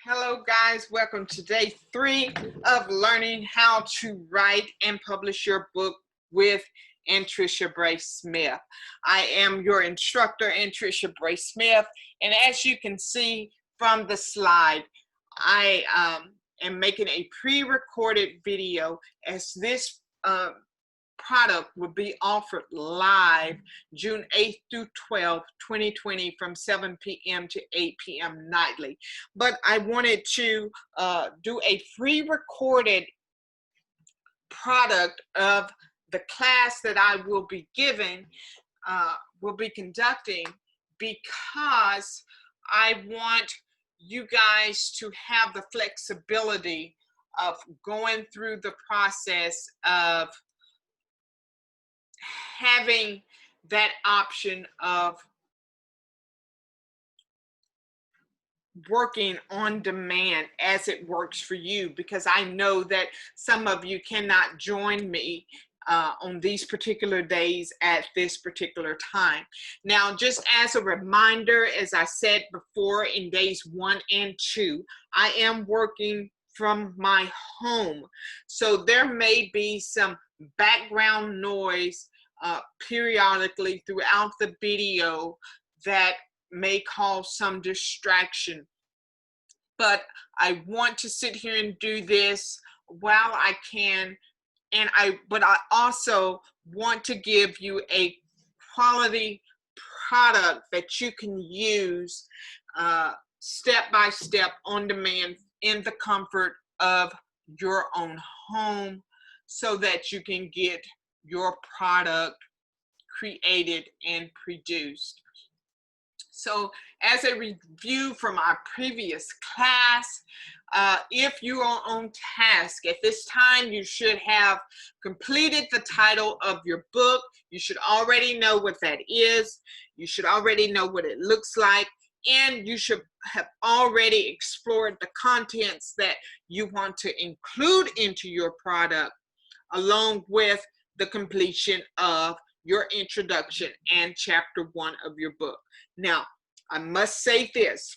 Hello guys, welcome to day 3 of learning how to write and publish your book with Anntricia Bray Smith. I am your instructor, Anntricia Bray Smith, and as you can see from the slide, I am making a pre-recorded video as this product will be offered live June 8th through 12th, 2020 from 7 p.m. to 8 p.m. nightly. But I wanted to do a pre-recorded product of the class that I will be conducting, because I want you guys to have the flexibility of going through the process of having that option of working on demand as it works for you, because I know that some of you cannot join me on these particular days at this particular time. Now, just as a reminder, as I said before, in days 1 and 2, I am working from my home, so there may be some background noise periodically throughout the video that may cause some distraction. But I want to sit here and do this while I can, but I also want to give you a quality product that you can use step by step on demand in the comfort of your own home, so that you can get your product created and produced. So as a review from our previous class, if you are on task at this time, you should have completed the title of your book. You should already know what that is. You should already know what it looks like. And you should have already explored the contents that you want to include into your product, along with the completion of your introduction and chapter 1 of your book. Now, I must say this: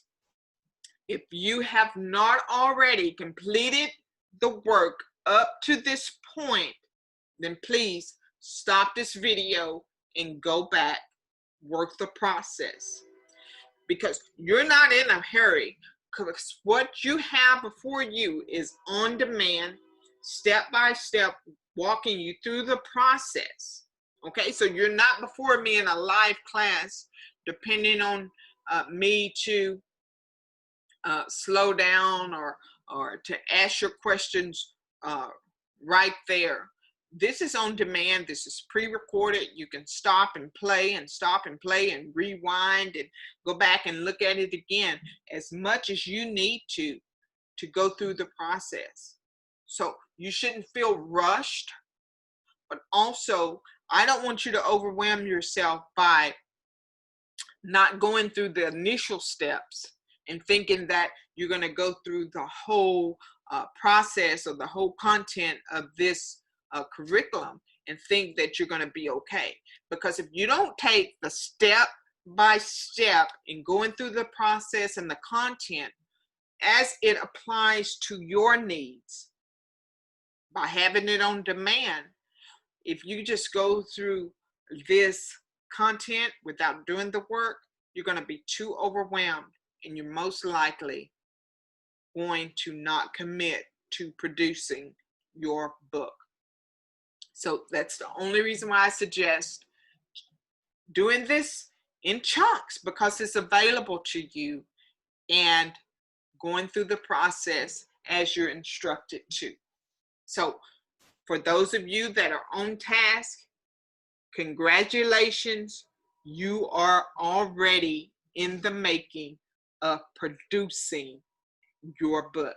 if you have not already completed the work up to this point, then please stop this video and go back, work the process, because you're not in a hurry, because what you have before you is on demand, step by step, walking you through the process. Okay, so you're not before me in a live class depending on me to slow down or to ask your questions right there. This is on demand. This is pre-recorded. You can stop and play and rewind and go back and look at it again as much as you need to go through the process. So you shouldn't feel rushed, but also I don't want you to overwhelm yourself by not going through the initial steps and thinking that you're going to go through the whole process or the whole content of this curriculum and think that you're going to be okay. Because if you don't take the step by step in going through the process and the content as it applies to your needs, by having it on demand, if you just go through this content without doing the work, you're going to be too overwhelmed, and you're most likely going to not commit to producing your book. So that's the only reason why I suggest doing this in chunks, because it's available to you, and going through the process as you're instructed to. So for those of you that are on task, congratulations, you are already in the making of producing your book.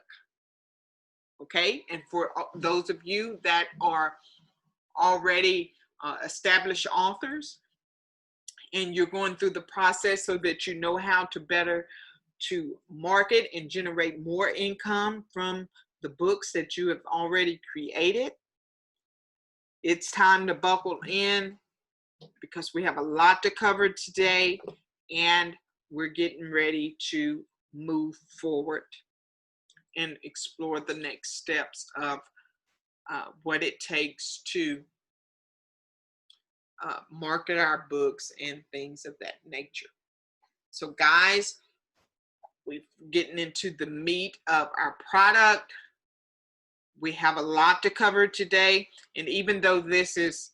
Okay, and for those of you that are already established authors, and you're going through the process so that you know how to better to market and generate more income from the books that you have already created, it's time to buckle in, because we have a lot to cover today and we're getting ready to move forward. and explore the next steps of what it takes to market our books and things of that nature. So guys, we're getting into the meat of our product. We have a lot to cover today, and even though this is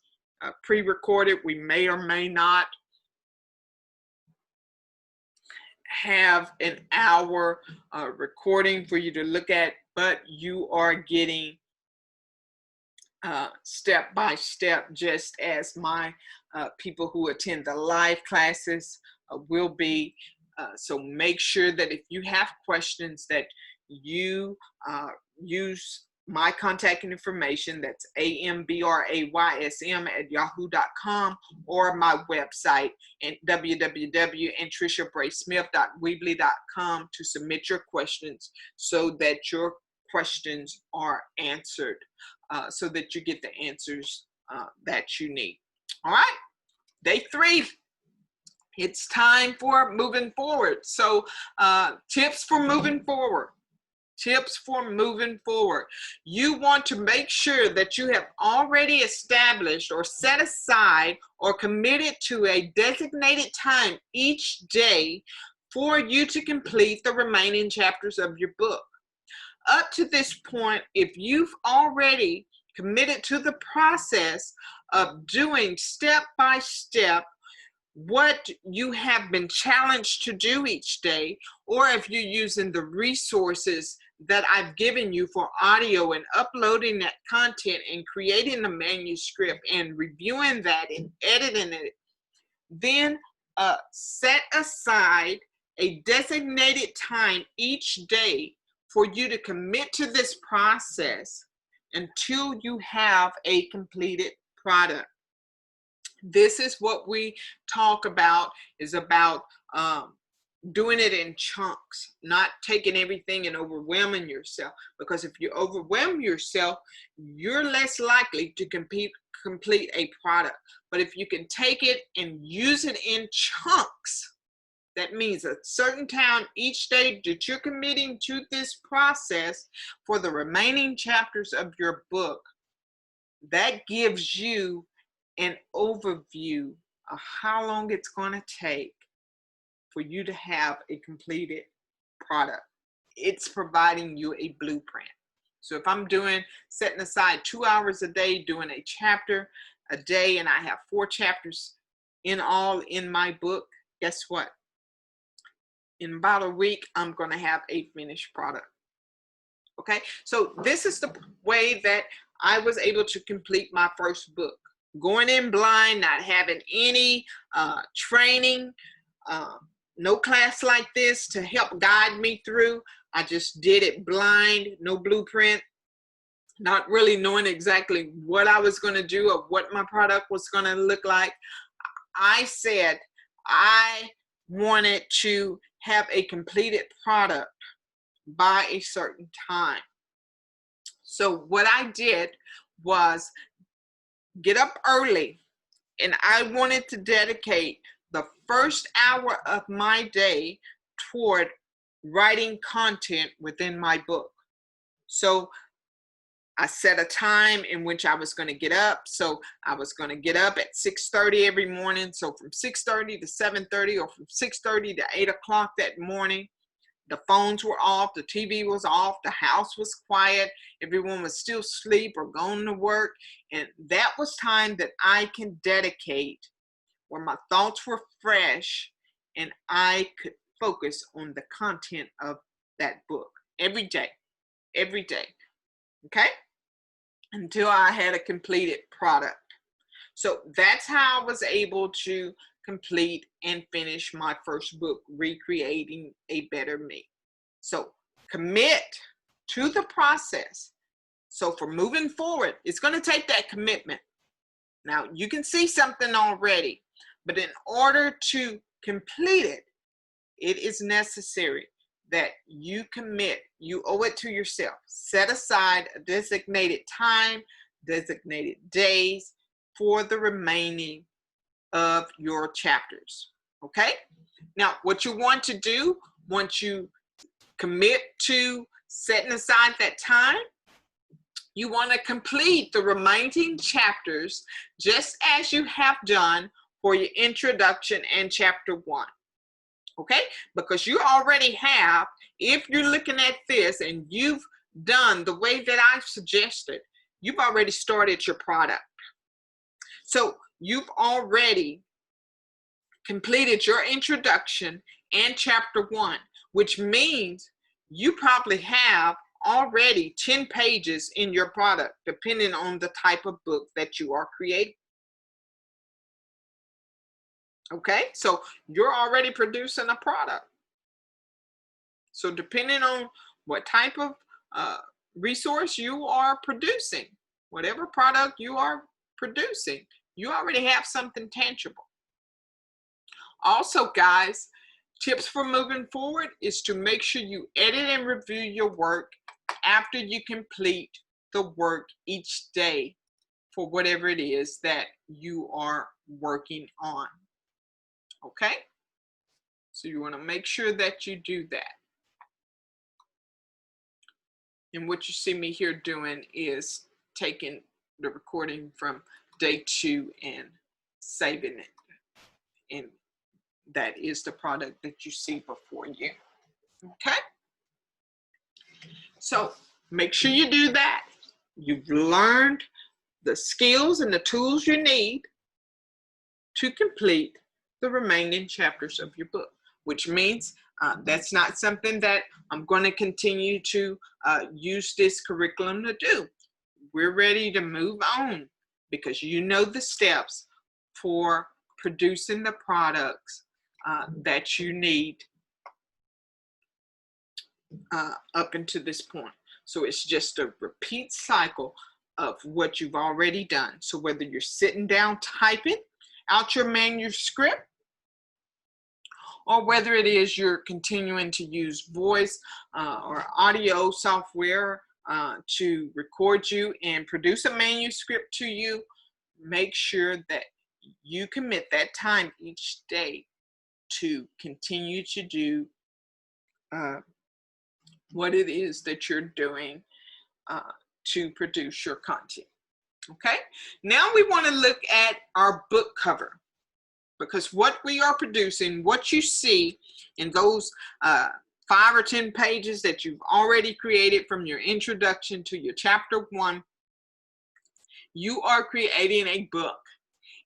pre-recorded, we may or may not have an hour recording for you to look at, but you are getting step by step, just as my people who attend the live classes will be. So make sure that if you have questions that you use my contact information, that's ambraysm@yahoo.com, or my website at www.antriciabraysmith.weebly.com to submit your questions so that your questions are answered, so that you get the answers that you need. All right, day 3. It's time for moving forward. So tips for moving forward. Tips for moving forward. You want to make sure that you have already established or set aside or committed to a designated time each day for you to complete the remaining chapters of your book. Up to this point, if you've already committed to the process of doing step by step what you have been challenged to do each day, or if you're using the resources that I've given you for audio and uploading that content and creating the manuscript and reviewing that and editing it, then set aside a designated time each day for you to commit to this process until you have a completed product. This is what we talk about, is about doing it in chunks, not taking everything and overwhelming yourself. Because if you overwhelm yourself, you're less likely to complete a product. But if you can take it and use it in chunks, that means a certain time each day that you're committing to this process for the remaining chapters of your book, that gives you an overview of how long it's going to take for you to have a completed product. It's providing you a blueprint. So if I'm setting aside 2 hours a day, doing a chapter a day, and I have 4 chapters in all in my book, guess what? In about a week, I'm going to have a finished product. Okay, so this is the way that I was able to complete my first book. Going in blind, not having any training, no class like this to help guide me through. I just did it blind, no blueprint, not really knowing exactly what I was going to do or what my product was going to look like. I said I wanted to have a completed product by a certain time. So what I did was get up early, and I wanted to dedicate the first hour of my day toward writing content within my book. So I set a time in which I was going to get up. So I was going to get up at 6:30 every morning. So from 6:30 to 7:30, or from 6:30 to 8 o'clock that morning, the phones were off, the TV was off, the house was quiet, everyone was still asleep or going to work. And that was time that I can dedicate where my thoughts were fresh and I could focus on the content of that book every day, okay? Until I had a completed product. So that's how I was able to complete and finish my first book, Recreating a Better Me. So commit to the process. So for moving forward, it's going to take that commitment. Now you can see something already, but in order to complete it, it is necessary that you commit. You owe it to yourself. Set aside a designated time, designated days for the remaining of your chapters. Okay? Now, what you want to do, once you commit to setting aside that time, you want to complete the remaining chapters just as you have done for your introduction and chapter 1. Okay? Because you already have, if you're looking at this and you've done the way that I've suggested, you've already started your product. So you've already completed your introduction and chapter 1, which means you probably have already 10 pages in your product, depending on the type of book that you are creating. Okay, so you're already producing a product. So depending on what type of resource you are producing, whatever product you are producing, you already have something tangible. Also, guys, tips for moving forward is to make sure you edit and review your work after you complete the work each day for whatever it is that you are working on. Okay? So you want to make sure that you do that. And what you see me here doing is taking the recording from day 2 and saving it. And that is the product that you see before you. Okay? So make sure you do that. You've learned the skills and the tools you need to complete the remaining chapters of your book, which means that's not something that I'm going to continue to use this curriculum to do. We're ready to move on because you know the steps for producing the products that you need up until this point. So it's just a repeat cycle of what you've already done. So whether you're sitting down typing out your manuscript, or whether it is you're continuing to use voice or audio software to record you and produce a manuscript to you, make sure that you commit that time each day to continue to do what it is that you're doing to produce your content. Okay, now we want to look at our book cover, because what we are producing, what you see in those 5 or 10 pages that you've already created from your introduction to your chapter 1, you are creating a book.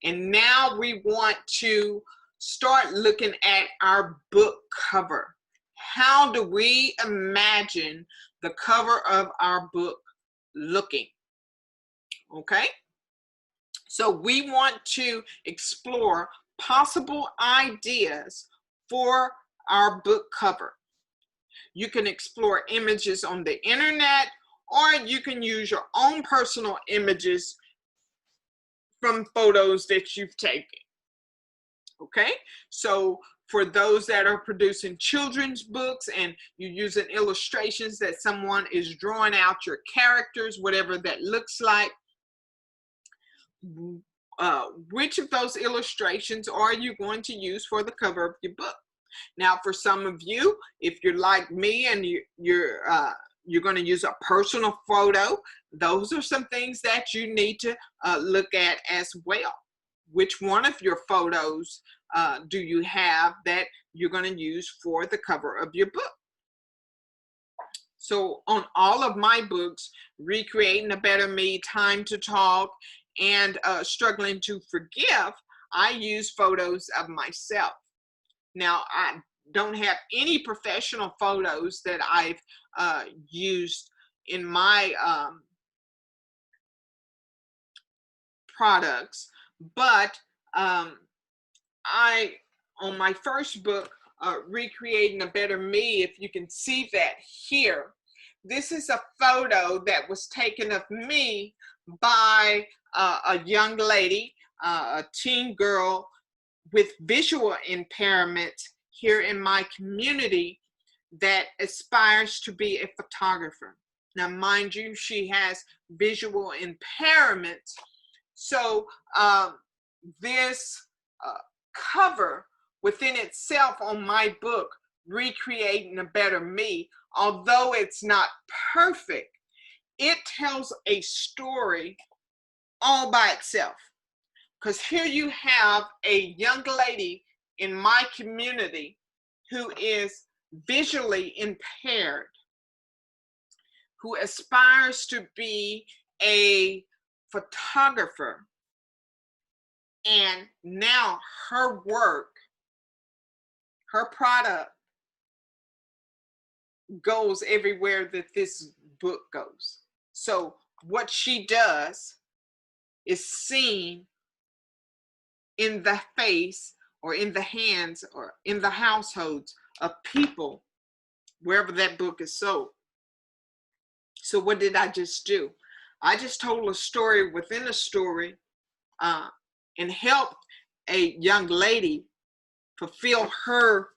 And now we want to start looking at our book cover. How do we imagine the cover of our book looking? Okay, so we want to explore possible ideas for our book cover. You can explore images on the internet, or you can use your own personal images from photos that you've taken. Okay, so for those that are producing children's books and you're using illustrations that someone is drawing out your characters, whatever that looks like, which of those illustrations are you going to use for the cover of your book? Now, for some of you, if you're like me and you're going to use a personal photo, those are some things that you need to look at as well. Which one of your photos do you have that you're going to use for the cover of your book? So on all of my books, Recreating a Better Me, Time to Talk, and Struggling to Forgive, I use photos of myself. Now, I don't have any professional photos that I've used in my products, but on my first book, Recreating a Better Me, if you can see that here, this is a photo that was taken of me by a young lady, a teen girl with visual impairment here in my community that aspires to be a photographer. Now, mind you, she has visual impairment. So this cover within itself on my book Recreating a Better Me, although it's not perfect, it tells a story all by itself. Because here you have a young lady in my community who is visually impaired, who aspires to be a photographer. And now her work, her product goes everywhere that this book goes. So what she does is seen in the face or in the hands or in the households of people wherever that book is sold. So what did I just do? I just told a story within a story and helped a young lady fulfill her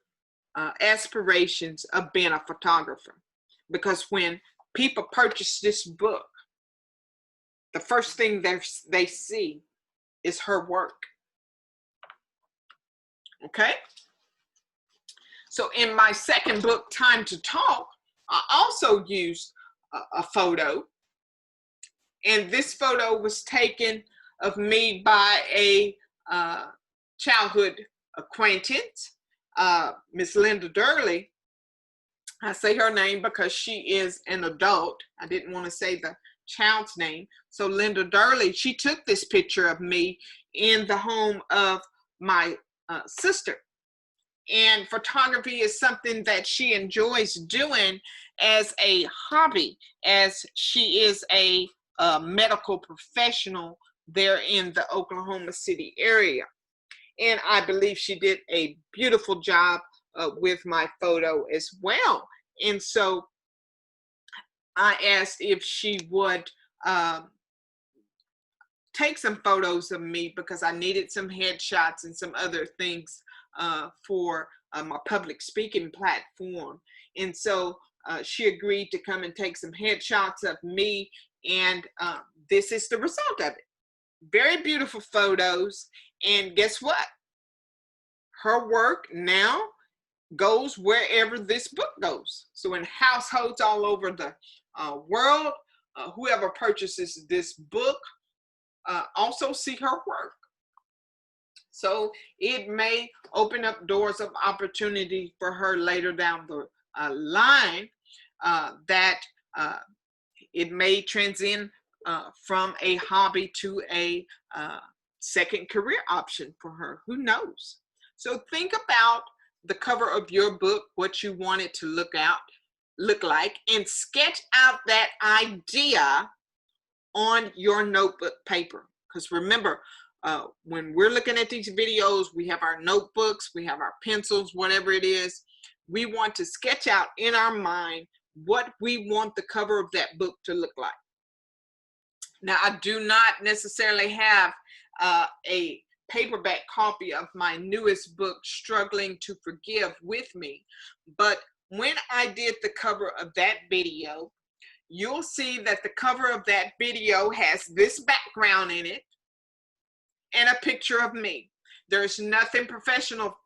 aspirations of being a photographer. Because when people purchase this book, the first thing they see is her work. Okay? So in my second book, Time to Talk, I also used a photo. And this photo was taken of me by a childhood acquaintance, Miss Linda Durley. I say her name because she is an adult. I didn't want to say the child's name. So Linda Durley, she took this picture of me in the home of my sister. And photography is something that she enjoys doing as a hobby, as she is a medical professional there in the Oklahoma City area. And I believe she did a beautiful job with my photo as well. And so I asked if she would take some photos of me because I needed some headshots and some other things for my public speaking platform. And so she agreed to come and take some headshots of me, and this is the result of it. Very beautiful photos, and guess what? Her work now goes wherever this book goes. So in households all over the world, whoever purchases this book also see her work. So it may open up doors of opportunity for her later down the line, that it may transcend from a hobby to a second career option for her. Who knows? So think about the cover of your book, what you want it to look like, and sketch out that idea on your notebook paper. Because remember, when we're looking at these videos, we have our notebooks, we have our pencils, whatever it is. We want to sketch out in our mind what we want the cover of that book to look like. Now, I do not necessarily have a paperback copy of my newest book, Struggling to Forgive, with me, but when I did the cover of that video, you'll see that the cover of that video has this background in it and a picture of me. There's nothing professional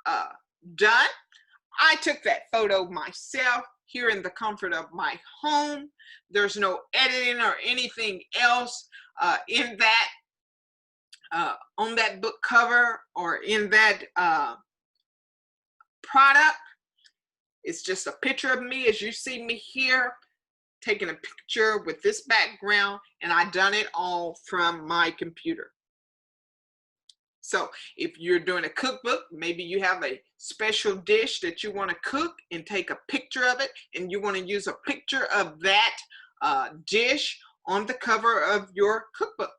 done. I took that photo myself here in the comfort of my home. There's no editing or anything else in that on that book cover or in that product. It's just a picture of me as you see me here, taking a picture with this background, and I done it all from my computer. So if you're doing a cookbook, maybe you have a special dish that you want to cook and take a picture of it, and you want to use a picture of that dish on the cover of your cookbook.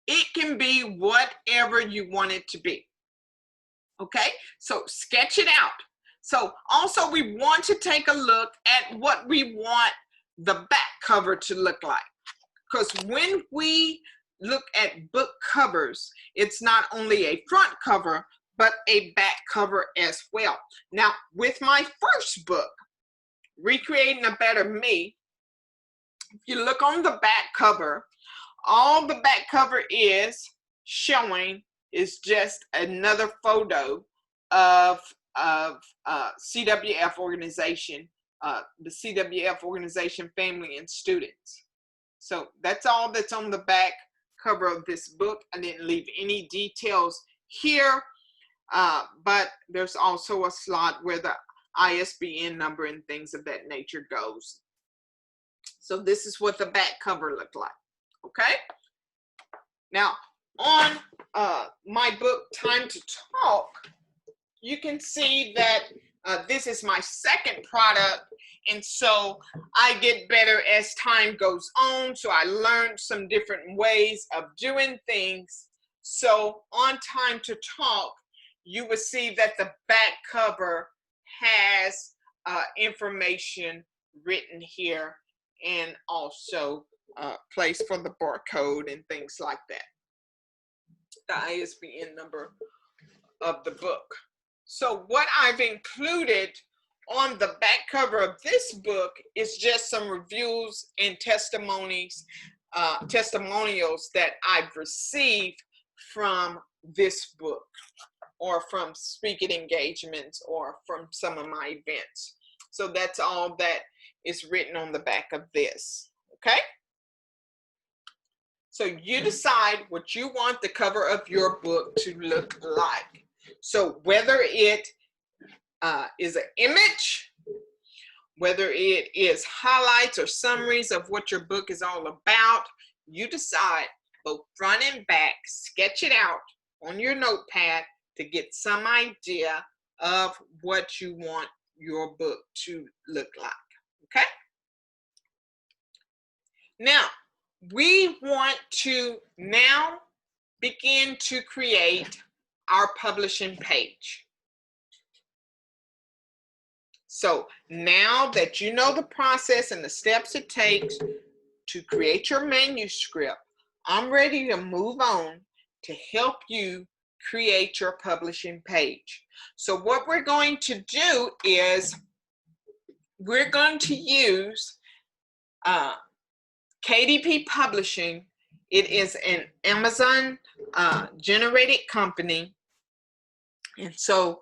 It can be whatever you want it to be. Okay, so sketch it out. So also we want to take a look at what we want the back cover to look like. Because when we look at book covers, it's not only a front cover, but a back cover as well. Now, with my first book, Recreating a Better Me, if you look on the back cover, all the back cover is showing is just another photo of of CWF organization, the CWF organization, family and students. So that's all that's on the back cover of this book. I didn't leave any details here, but there's also a slot where the ISBN number and things of that nature goes. So this is what the back cover looked like. Okay. Now on my book, Time to Talk, you can see that this is my second product, and so I get better as time goes on. So I learned some different ways of doing things. So on Time to Talk, you will see that the back cover has information written here, and also place for the barcode and things like that, the ISBN number of the book. So what I've included on the back cover of this book is just some reviews and testimonials that I've received from this book, or from speaking engagements, or from some of my events. So that's all that is written on the back of this. Okay? So you decide what you want the cover of your book to look like. So whether it is an image, whether it is highlights or summaries of what your book is all about, you decide, both front and back, sketch it out on your notepad to get some idea of what you want your book to look like. Okay? Now, we want to now begin to create our publishing page. So now that you know the process and the steps it takes to create your manuscript, I'm ready to move on to help you create your publishing page. So what we're going to do is we're going to use KDP Publishing. It is an Amazon generated company. And so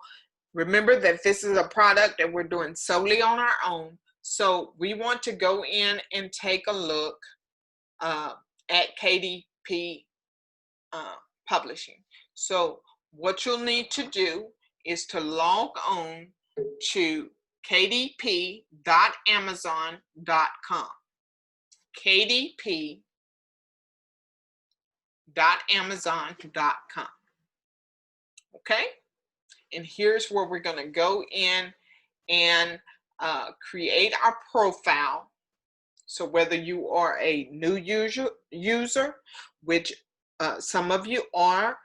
remember that this is a product that we're doing solely on our own. So we want to go in and take a look at KDP Publishing. So what you'll need to do is to log on to kdp.amazon.com. kdp.amazon.com. Okay? And here's where we're going to go in and create our profile. So whether you are a new user, which some of you are,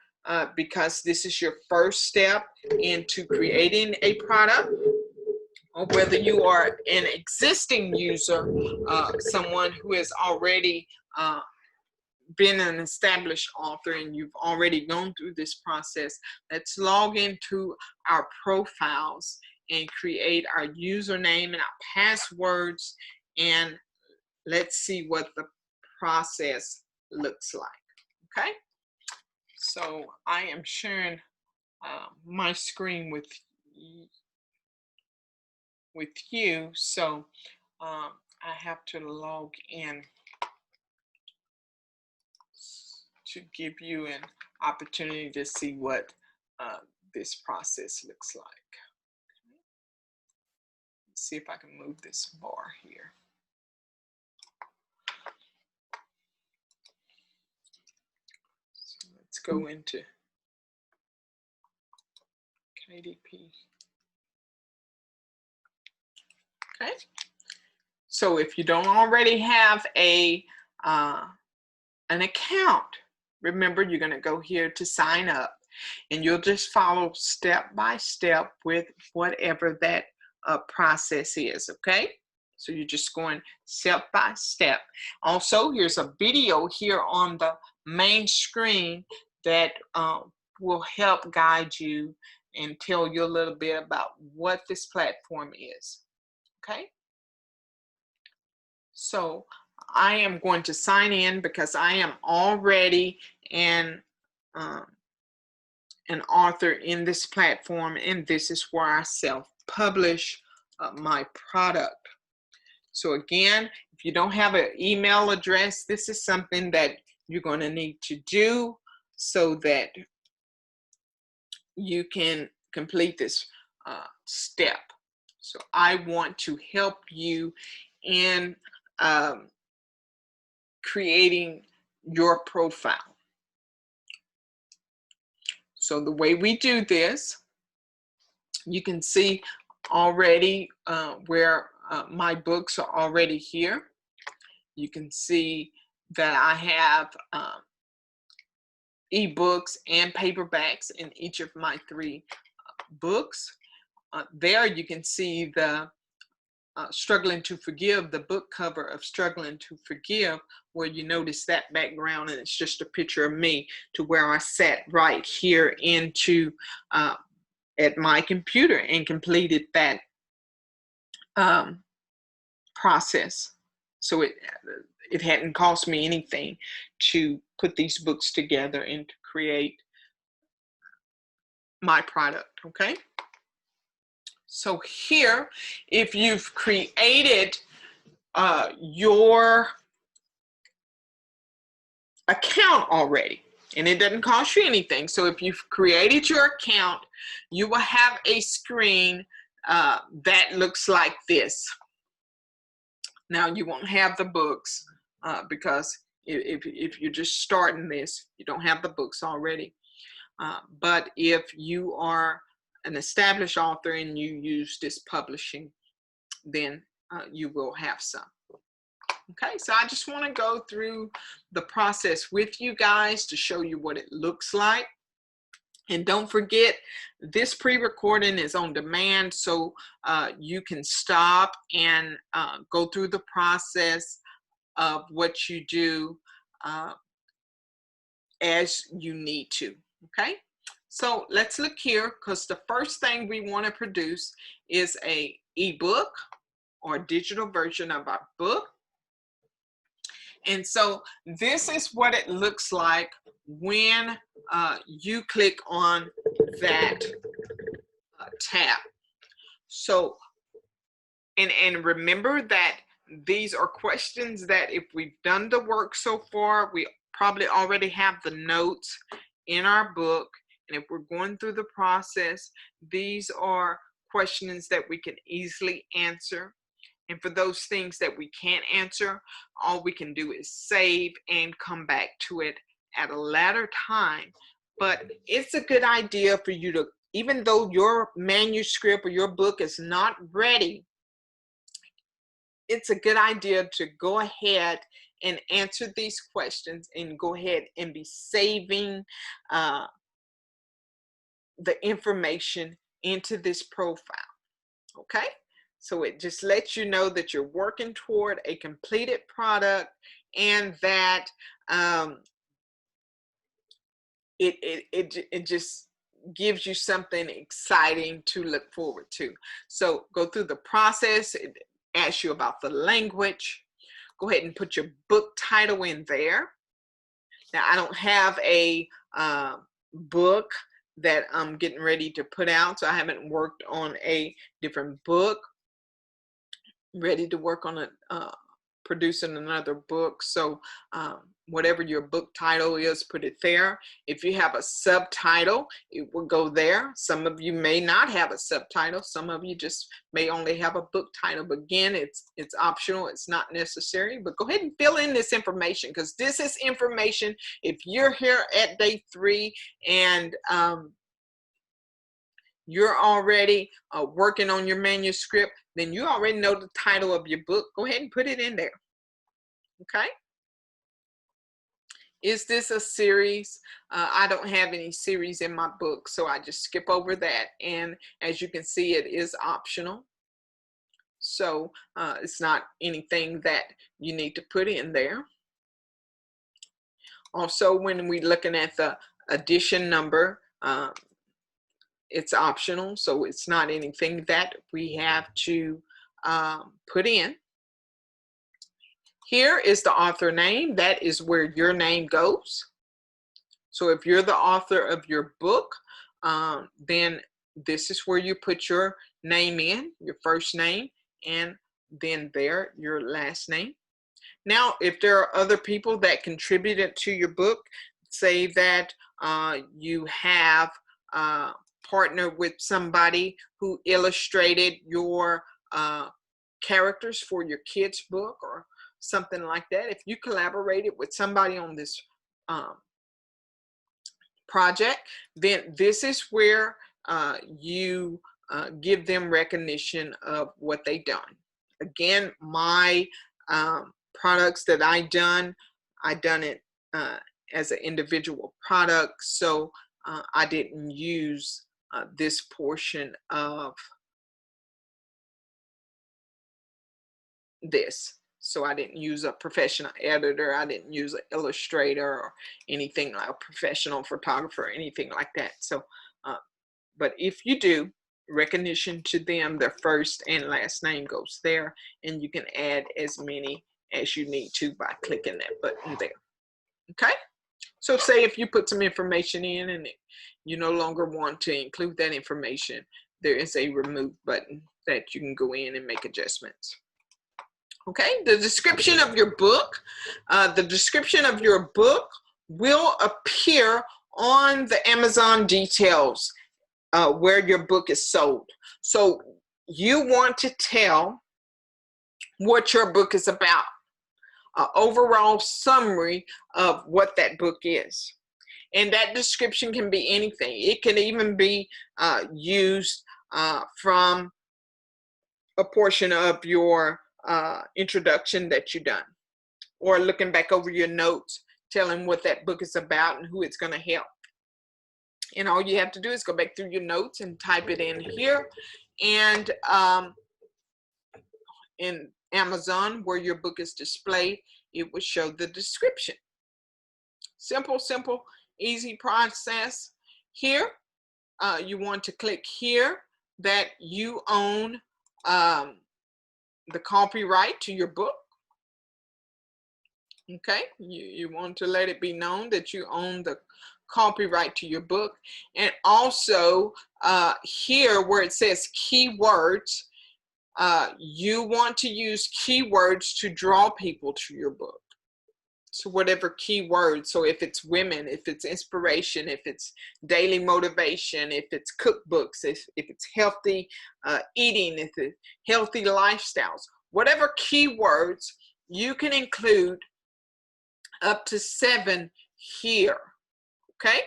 because this is your first step into creating a product, or whether you are an existing user, someone who has already been an established author and you've already gone through this process, let's log into our profiles and create our username and our passwords, and let's see what the process looks like. Okay, so I am sharing my screen with you, so I have to log in to give you an opportunity to see what this process looks like. Okay. Let's see if I can move this bar here. So let's go into KDP. Okay. So if you don't already have an account, remember, you're going to go here to sign up, and you'll just follow step by step with whatever that process is. Okay, so you're just going step by step. Also, here's a video here on the main screen that will help guide you and tell you a little bit about what this platform is. Okay, so I am going to sign in because I am already an an author in this platform, and this is where I self-publish my product. So again, if you don't have an email address, this is something that you're going to need to do so that you can complete this step. So I want to help you in creating your profile. So the way we do this, you can see already where my books are already here. You can see that I have ebooks and paperbacks in each of my 3 books. There you can see the Struggling to Forgive, the book cover of Struggling to Forgive, where you notice that background, and it's just a picture of me to where I sat right here into at my computer and completed that process. So it hadn't cost me anything to put these books together and to create my product, okay? So here, if you've created your account already, and it doesn't cost you anything. So if you've created your account, you will have a screen that looks like this. Now you won't have the books because if you're just starting this, you don't have the books already. But if you are an established author and you use this publishing, then you will have some. Okay, so I just want to go through the process with you guys to show you what it looks like. And don't forget, this pre-recording is on demand, so you can stop and go through the process of what you do as you need to, okay? So let's look here, because the first thing we want to produce is an ebook or digital version of our book. And so this is what it looks like when you click on that tab. So, and remember that these are questions that if we've done the work so far, we probably already have the notes in our book. And if we're going through the process, these are questions that we can easily answer. And for those things that we can't answer, all we can do is save and come back to it at a later time. But it's a good idea for you to, even though your manuscript or your book is not ready, it's a good idea to go ahead and answer these questions and go ahead and be saving the information into this profile, okay? So it just lets you know that you're working toward a completed product and that it just gives you something exciting to look forward to. So go through the process. It asks you about the language. Go ahead and put your book title in there. Now, I don't have a book that I'm getting ready to put out, so I haven't worked on a different book. Ready to work on producing another book. So whatever your book title is, put it there. If you have a subtitle, it will go there. Some of you may not have a subtitle. Some of you just may only have a book title. But again, it's optional. It's not necessary. But go ahead and fill in this information, because this is information. If you're here at day 3 and you're already working on your manuscript, then you already know the title of your book. Go ahead and put it in there, okay? Is this a series? I don't have any series in my book, so I just skip over that. And as you can see, it is optional. So it's not anything that you need to put in there. Also, when we're looking at the edition number, it's optional, so it's not anything that we have to put in. Here is the author name. That is where your name goes. So if you're the author of your book, then this is where you put your name in, your first name, and then there, your last name. Now, if there are other people that contributed to your book, say that you have partnered with somebody who illustrated your characters for your kids' book or something like that. If you collaborated with somebody on this project, then this is where you give them recognition of what they've done. Again, my products that I done it as an individual product, so I didn't use this portion of this. So I didn't use a professional editor, I didn't use an illustrator or anything like a professional photographer or anything like that. So, but if you do, recognition to them, their first and last name goes there, and you can add as many as you need to by clicking that button there. Okay, so say if you put some information in and you no longer want to include that information, there is a remove button that you can go in and make adjustments. Okay, the description of your book. The description of your book will appear on the Amazon details where your book is sold. So you want to tell what your book is about, an overall summary of what that book is. And that description can be anything. It can even be used from a portion of your introduction that you've done, or looking back over your notes, telling what that book is about and who it's going to help. And all you have to do is go back through your notes and type it in here. And in Amazon, where your book is displayed, it will show the description. Simple, simple, easy process. Here, you want to click here that you own the copyright to your book. Okay, you want to let it be known that you own the copyright to your book. And also here where it says keywords, you want to use keywords to draw people to your book. So whatever keywords, so if it's women, if it's inspiration, if it's daily motivation, if it's cookbooks, if it's healthy eating, if it's healthy lifestyles, whatever keywords, you can include up to 7 here. Okay,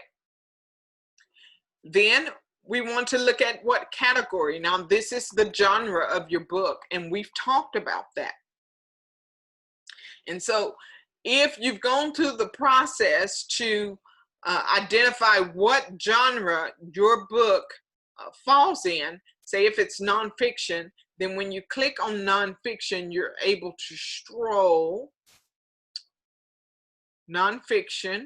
then we want to look at what category. Now this is the genre of your book, and we've talked about that. And so if you've gone through the process to identify what genre your book falls in, say if it's nonfiction, then when you click on nonfiction, you're able to scroll nonfiction.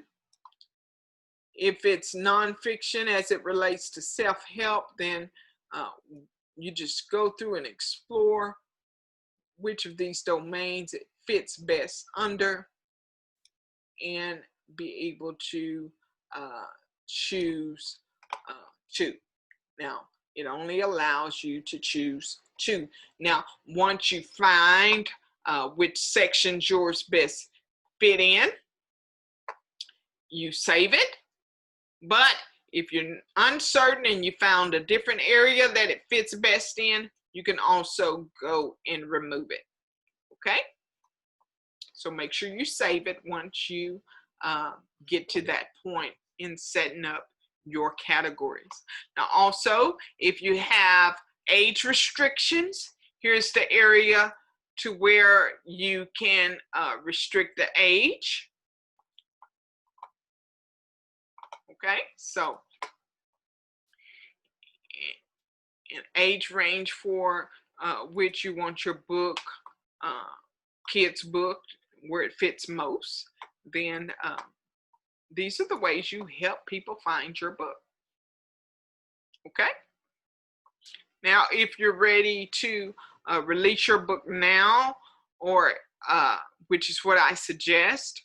If it's nonfiction as it relates to self-help, then you just go through and explore which of these domains it fits best under and be able to choose 2. Now, it only allows you to choose 2. Now, once you find which sections yours best fit in, you save it. But if you're uncertain and you found a different area that it fits best in, you can also go and remove it. Okay? So make sure you save it once you get to that point in setting up your categories. Now also, if you have age restrictions, here's the area to where you can restrict the age. Okay, so an age range for which you want your book, kids book, where it fits most, then these are the ways you help people find your book. Okay, now if you're ready to release your book now, or which is what I suggest,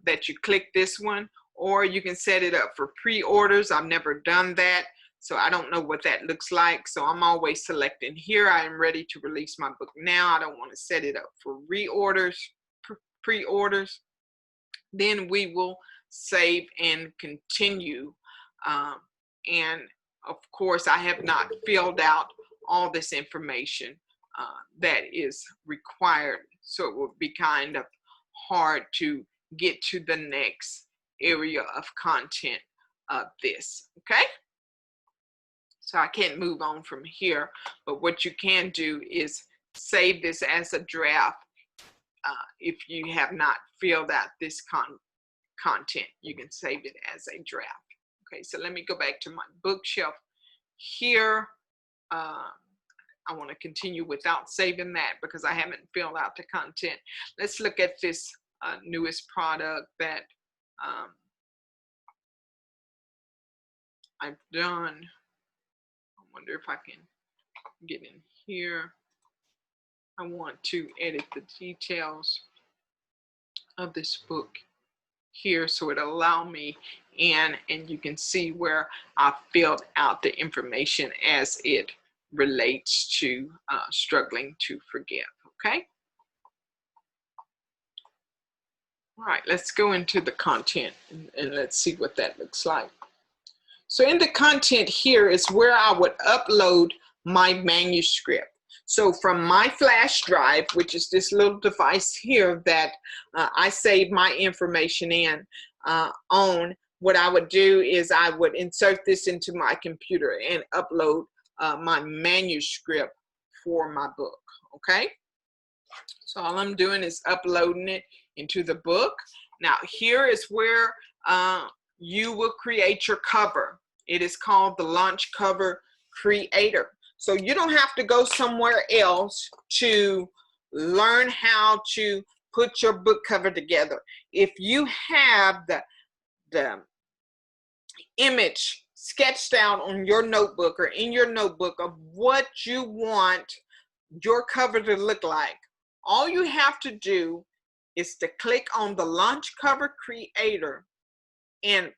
that you click this one, or you can set it up for pre-orders. I've never done that, So I don't know what that looks like. So I'm always selecting here. I am ready to release my book now. I don't want to set it up for reorders, pre-orders. Then we will save and continue. And of course, I have not filled out all this information that is required. So it will be kind of hard to get to the next area of content of this, okay? So I can't move on from here, but what you can do is save this as a draft. If you have not filled out this content, you can save it as a draft. Okay, so let me go back to my bookshelf here. I want to continue without saving that because I haven't filled out the content. Let's look at this newest product that I've done. I wonder if I can get in here. I want to edit the details of this book here so it'll allow me in, and you can see where I filled out the information as it relates to struggling to forgive, okay? All right, let's go into the content and let's see what that looks like. So in the content here is where I would upload my manuscript. So from my flash drive, which is this little device here that I save my information in on, what I would do is I would insert this into my computer and upload my manuscript for my book, okay? So all I'm doing is uploading it into the book. Now here is where you will create your cover. It is called the Launch Cover Creator. So you don't have to go somewhere else to learn how to put your book cover together. If you have the image sketched out on your notebook or in your notebook of what you want your cover to look like, all you have to do is to click on the Launch Cover Creator and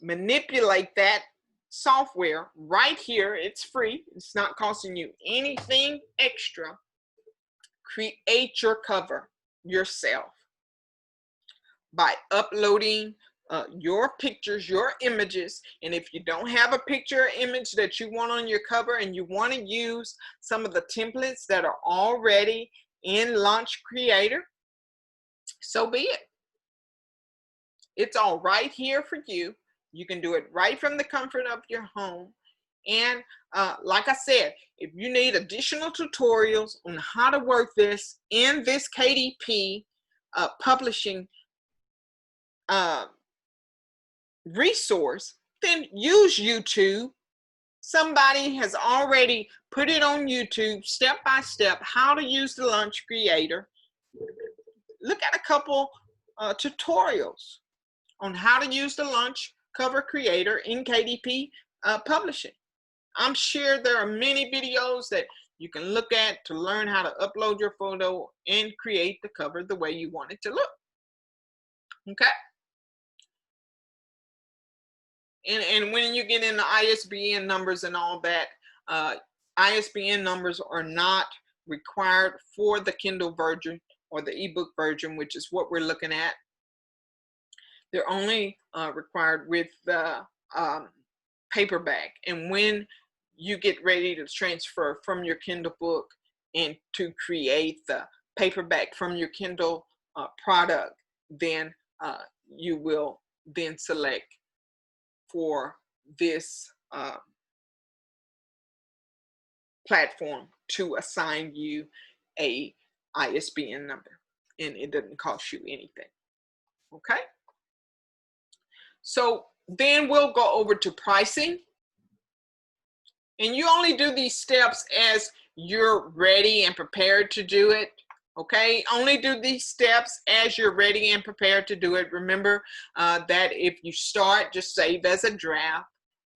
manipulate that software right here. It's free. It's not costing you anything extra. Create your cover yourself by uploading your pictures, your images. And if you don't have a picture or image that you want on your cover and you want to use some of the templates that are already in Launch Creator, so be it. It's all right here for you. You can do it right from the comfort of your home. And like I said, if you need additional tutorials on how to work this in this KDP publishing resource, then use YouTube. Somebody has already put it on YouTube step by step how to use the Launch Creator. Look at a couple tutorials on how to use the Launch Cover Creator in KDP publishing. I'm sure there are many videos that you can look at to learn how to upload your photo and create the cover the way you want it to look. Okay? And when you get into ISBN numbers and all that, ISBN numbers are not required for the Kindle version or the ebook version, which is what we're looking at. They're only required with the paperback. And when you get ready to transfer from your Kindle book and to create the paperback from your Kindle product, then you will then select for this platform to assign you a ISBN number, and it doesn't cost you anything. Okay? So then we'll go over to pricing. And you only do these steps as you're ready and prepared to do it. Okay, only do these steps as you're ready and prepared to do it. Remember that if you start, just save as a draft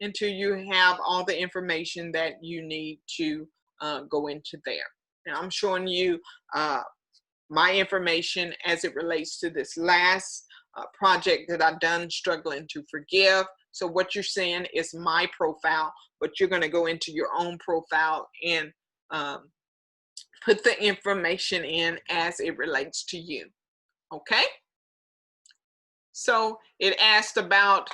until you have all the information that you need to go into there. Now I'm showing you my information as it relates to this last project that I've done, Struggling to Forgive. So what you're seeing is my profile, but you're going to go into your own profile and put the information in as it relates to you. Okay? So it asked about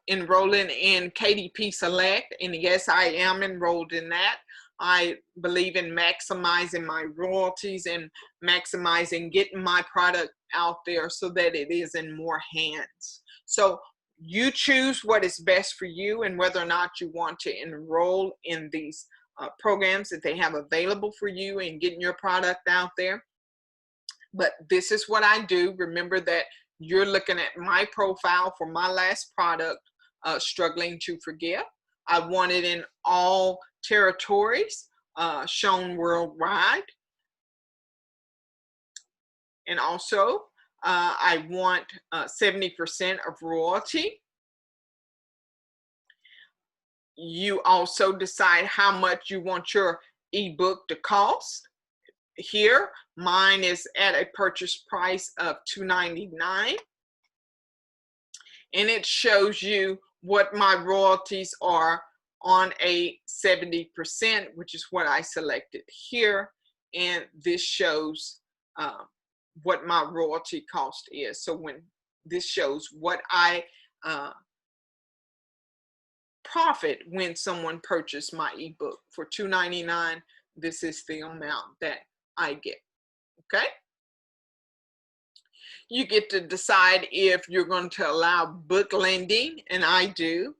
enrolling in KDP Select, and yes, I am enrolled in that. I believe in maximizing my royalties and maximizing getting my product out there so that it is in more hands. So you choose what is best for you and whether or not you want to enroll in these programs that they have available for you and getting your product out there. But this is what I do. Remember that you're looking at my profile for my last product, Struggling to Forgive. I want it in all territories, shown worldwide. And also, I want 70% of royalty. You also decide how much you want your ebook to cost. Here, mine is at a purchase price of $2.99. And it shows you what my royalties are on a 70%, which is what I selected here. And this shows what my royalty cost is. So when this shows what I profit when someone purchased my ebook for $2.99, this is the amount that I get. Okay? You get to decide if you're going to allow book lending, and I do.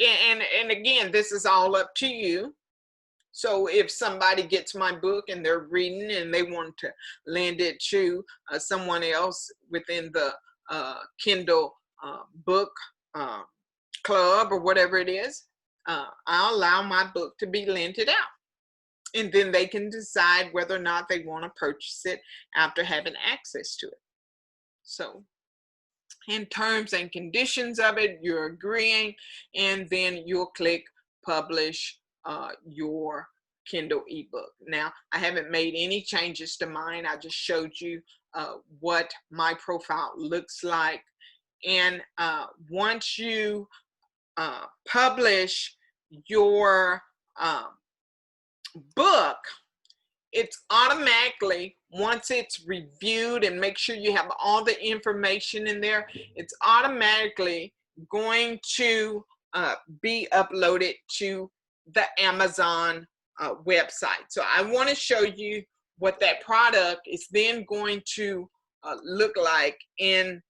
And again, this is all up to you. So if somebody gets my book and they're reading and they want to lend it to someone else within the Kindle book club or whatever it is, I'll allow my book to be lent out. And then they can decide whether or not they want to purchase it after having access to it. So in terms and conditions of it, you're agreeing, and then you'll click publish your Kindle ebook. Now, I haven't made any changes to mine. I just showed you what my profile looks like. And once you publish your book, it's automatically, once it's reviewed and make sure you have all the information in there, it's automatically going to be uploaded to the Amazon website. So I want to show you what that product is then going to look like in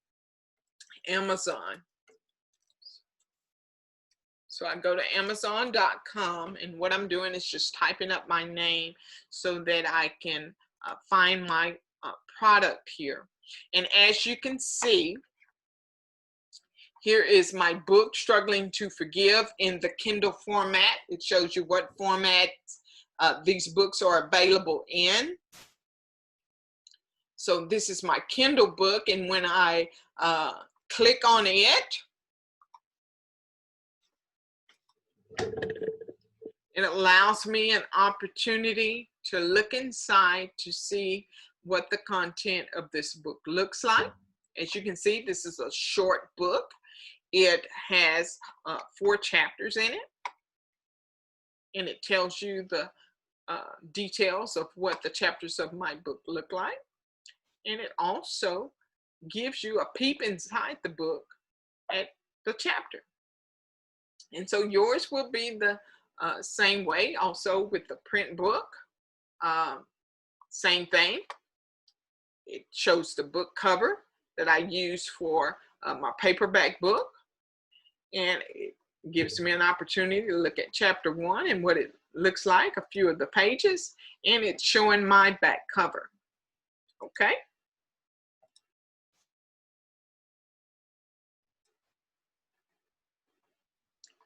Amazon. So I go to Amazon.com, and what I'm doing is just typing up my name so that I can find my product here. And as you can see, here is my book, Struggling to Forgive, in the Kindle format. It shows you what format these books are available in. So this is my Kindle book, and when I click on it, it allows me an opportunity to look inside to see what the content of this book looks like. As you can see, this is a short book. It has 4 chapters in it, and it tells you the details of what the chapters of my book look like. And it also gives you a peep inside the book at the chapter. And so yours will be the same way, also with the print book. Same thing. It shows the book cover that I use for my paperback book. And it gives me an opportunity to look at chapter 1 and what it looks like, a few of the pages, and it's showing my back cover. Okay?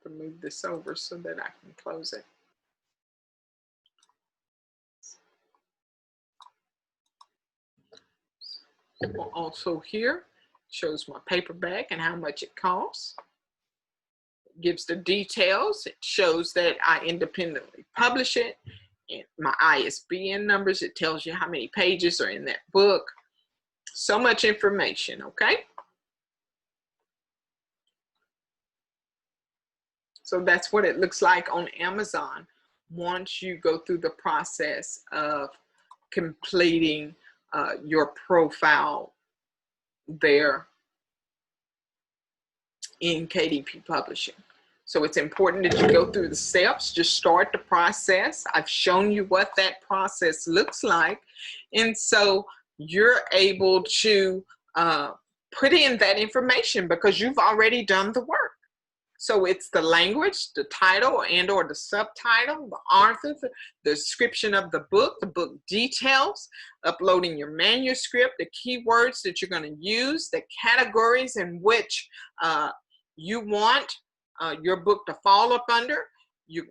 To move this over so that I can close it. Also here shows my paperback and how much it costs. It gives the details. It shows that I independently publish it. And my ISBN numbers. It tells you how many pages are in that book. So much information, okay? So that's what it looks like on Amazon once you go through the process of completing your profile there in KDP Publishing. So it's important that you go through the steps. Just start the process. I've shown you what that process looks like. And so you're able to put in that information because you've already done the work. So it's the language, the title and or the subtitle, the author, the description of the book details, uploading your manuscript, the keywords that you're going to use, the categories in which you want your book to fall up under. You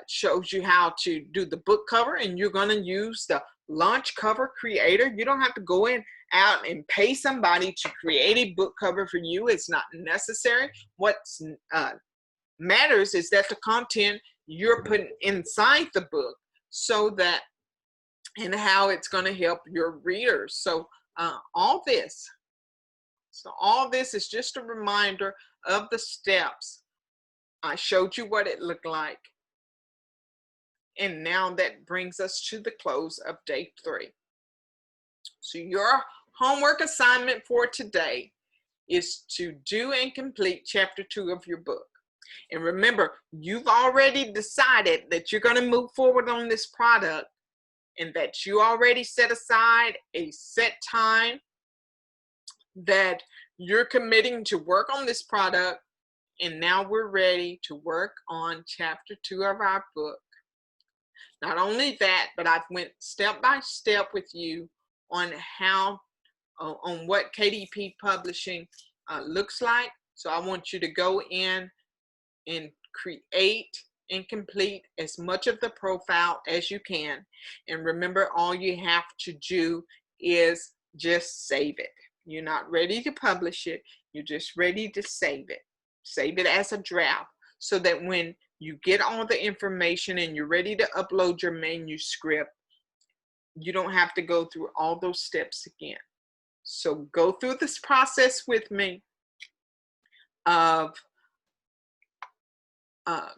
shows you how to do the book cover, and you're going to use the launch cover creator. You don't have to go out and pay somebody to create a book cover for you. It's not necessary. What matters is that the content you're putting inside the book, so that, and how it's going to help your readers. So all this is just a reminder of the steps. I showed you what it looked like. And now that brings us to the close of day 3. So your homework assignment for today is to do and complete chapter 2 of your book. And remember, you've already decided that you're going to move forward on this product, and that you already set aside a set time that you're committing to work on this product. And now we're ready to work on chapter 2 of our book. Not only that, but I've went step by step with you on how, on what KDP Publishing looks like. So I want you to go in and create and complete as much of the profile as you can. And remember, all you have to do is just save it. You're not ready to publish it. You're just ready to save it. Save it as a draft, so that when you get all the information and you're ready to upload your manuscript, you don't have to go through all those steps again. So go through this process with me of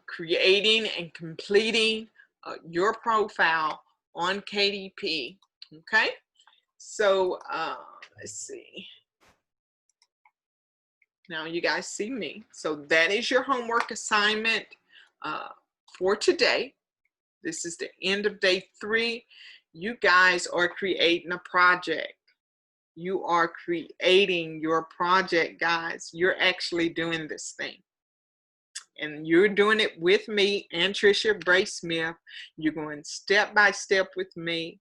creating and completing your profile on KDP. Okay, so let's see. Now you guys see me. So that is your homework assignment for today. This is the end of day 3. You guys are creating a project. You are creating your project, guys. You're actually doing this thing. And you're doing it with me, Anntricia Bray Smith. You're going step by step with me.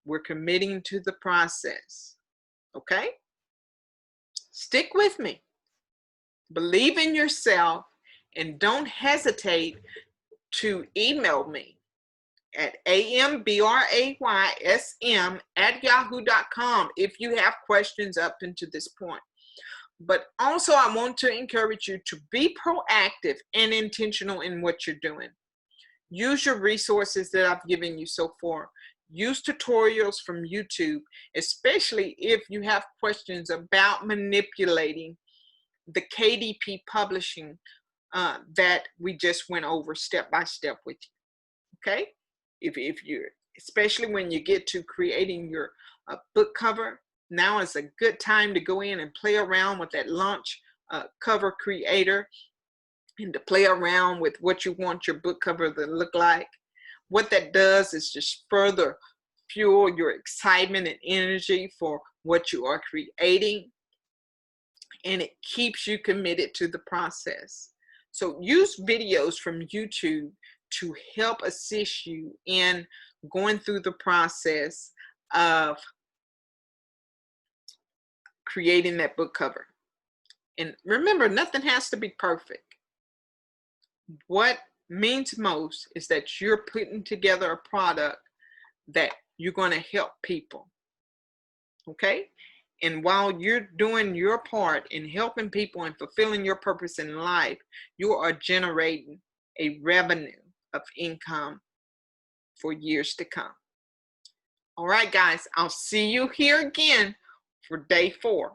We're committing to the process. Okay? Stick with me. Believe in yourself, and don't hesitate to email me at ambraysm@yahoo.com if you have questions up until this point. But also, I want to encourage you to be proactive and intentional in what you're doing. Use your resources that I've given you so far. Use tutorials from YouTube, especially if you have questions about manipulating the KDP Publishing that we just went over step by step with you. Okay? If you're, especially when you get to creating your book cover, now is a good time to go in and play around with that launch cover creator, and to play around with what you want your book cover to look like. What that does is just further fuel your excitement and energy for what you are creating, and it keeps you committed to the process. So use videos from YouTube to help assist you in going through the process of creating that book cover. And remember, nothing has to be perfect. What means most is that you're putting together a product that you're going to help people. Okay? And while you're doing your part in helping people and fulfilling your purpose in life, you are generating a revenue of income for years to come. All right, guys, I'll see you here again for day 4.